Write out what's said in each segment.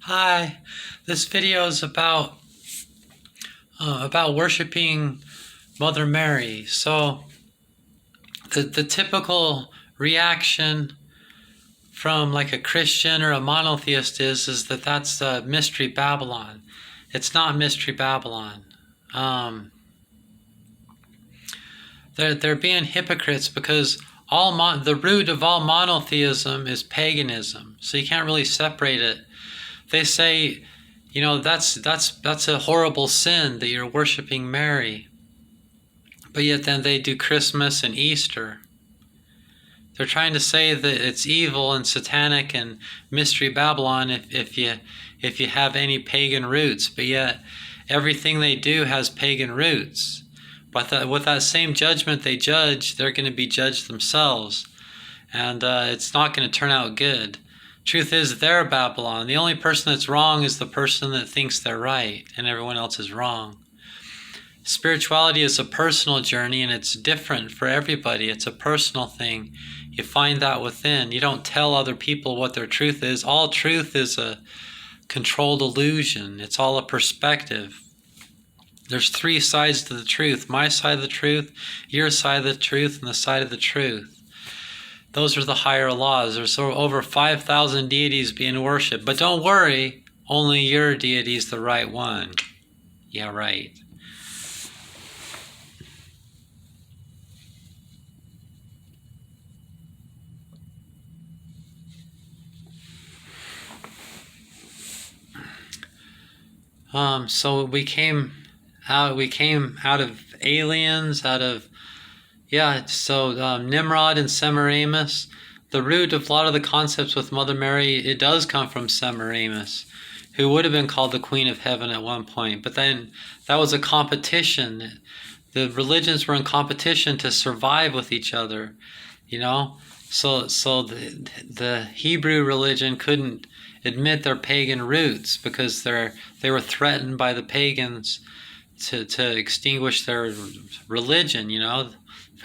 Hi, this video is about worshiping Mother Mary. So the typical reaction from like a Christian or a monotheist is that that's Mystery Babylon. It's not Mystery Babylon. They're being hypocrites because the root of all monotheism is paganism. So you can't really separate it. They say, that's a horrible sin that you're worshiping Mary. But yet then they do Christmas and Easter. They're trying to say that it's evil and satanic and Mystery Babylon if you have any pagan roots. But yet everything they do has pagan roots. But with that same judgment they judge, they're going to be judged themselves. And it's not going to turn out good. Truth is, they're Babylon. The only person that's wrong is the person that thinks they're right, and everyone else is wrong. Spirituality is a personal journey, and it's different for everybody. It's a personal thing. You find that within. You don't tell other people what their truth is. All truth is a controlled illusion. It's all a perspective. There's three sides to the truth. My side of the truth, your side of the truth, and the side of the truth. Those are the higher laws. There's over 5,000 deities being worshipped. But don't worry, only your deity is the right one. Yeah, right. So we came out of aliens, Nimrod and Semiramis. The root of a lot of the concepts with Mother Mary, it does come from Semiramis, who would have been called the Queen of Heaven at one point. But then that was a competition. The religions were in competition to survive with each other, So the Hebrew religion couldn't admit their pagan roots because they were threatened by the pagans to extinguish their religion,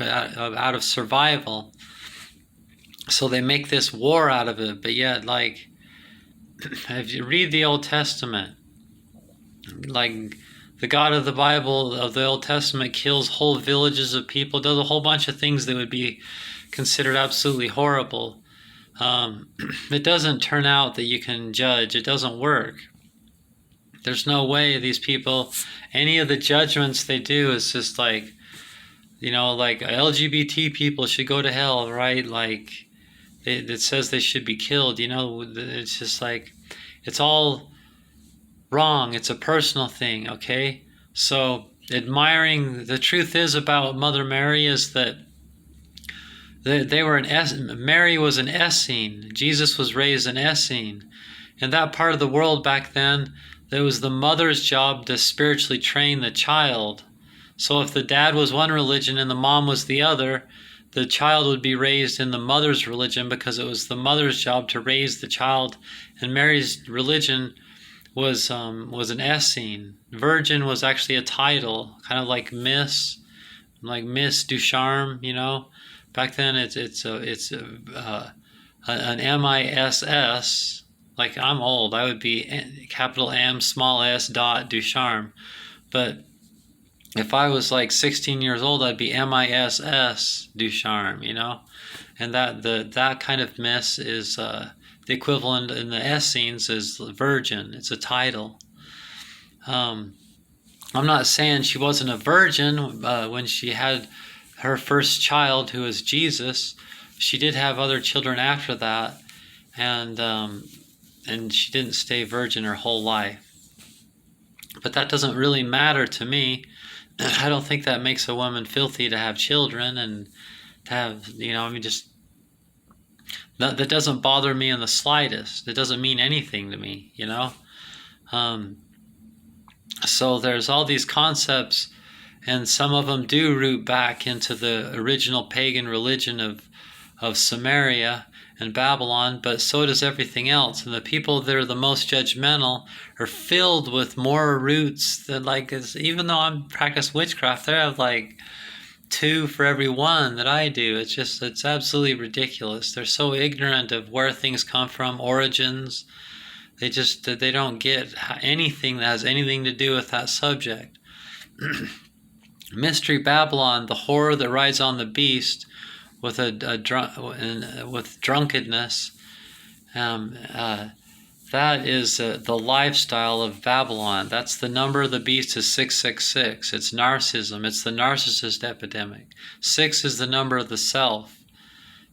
out of survival. So they make this war out of it. But yet, if you read the Old Testament, the God of the Bible, of the Old Testament, kills whole villages of people, does a whole bunch of things that would be considered absolutely horrible. It doesn't turn out that you can judge. It doesn't work. There's no way these people, any of the judgments they do is just LGBT people should go to hell, right? It says they should be killed, it's just it's all wrong. It's a personal thing, okay? So admiring, the truth is about Mother Mary is that Mary was an Essene. Jesus was raised an Essene. In that part of the world back then, it was the mother's job to spiritually train the child. So if the dad was one religion and the mom was the other, the child would be raised in the mother's religion because it was the mother's job to raise the child. And Mary's religion was an Essene. Virgin was actually a title, kind of like Miss Ducharme, Back then, it's an MISS. Like, I'm old. I would be capital M, small s, dot, Ducharme. But if I was 16 years old, I'd be MISS Ducharme, And that kind of miss is the equivalent in the Essenes is virgin. It's a title. I'm not saying she wasn't a virgin when she had her first child, who was Jesus. She did have other children after that, and she didn't stay virgin her whole life. But that doesn't really matter to me. I don't think that makes a woman filthy to have children and to have, that doesn't bother me in the slightest. It doesn't mean anything to me, So there's all these concepts, and some of them do root back into the original pagan religion of Samaria and Babylon, but so does everything else. And the people that are the most judgmental are filled with more roots than even though I practice witchcraft, they have 2 for every 1 that I do. It's absolutely ridiculous. They're so ignorant of where things come from, origins. They don't get anything that has anything to do with that subject. Mystery Babylon, the horror that rides on the beast with with drunkenness. That is the lifestyle of Babylon. That's the number of the beast is 666. It's narcissism. It's the narcissist epidemic. 6 is the number of the self,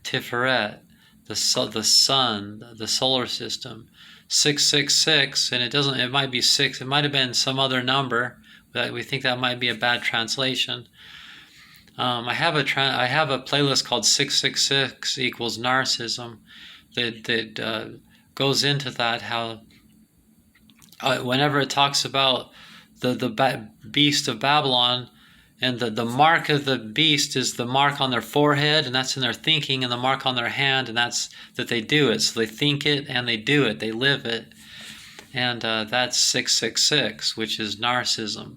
Tiferet, the sun, the solar system. 666, and it might be 6. It might have been some other number. But we think that might be a bad translation. I have a playlist called 666 equals narcissism that goes into that, how whenever it talks about the beast of Babylon, and the mark of the beast is the mark on their forehead, and that's in their thinking, and the mark on their hand, and that's that they do it. So they think it and they do it, they live it. And that's 666, which is narcissism.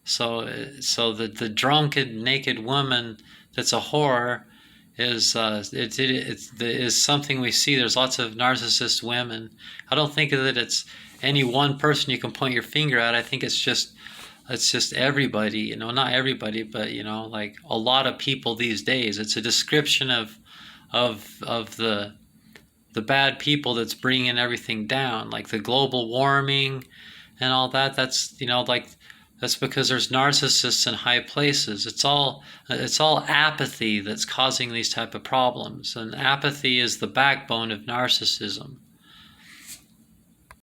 So the drunken naked woman that's a whore is something we see. There's lots of narcissist women. I don't think that it's any one person you can point your finger at. I think it's just everybody. Not everybody, but like a lot of people these days. It's a description of the bad people that's bringing everything down, like the global warming and all that. That's that's because there's narcissists in high places. It's all apathy that's causing these type of problems, and apathy is the backbone of narcissism.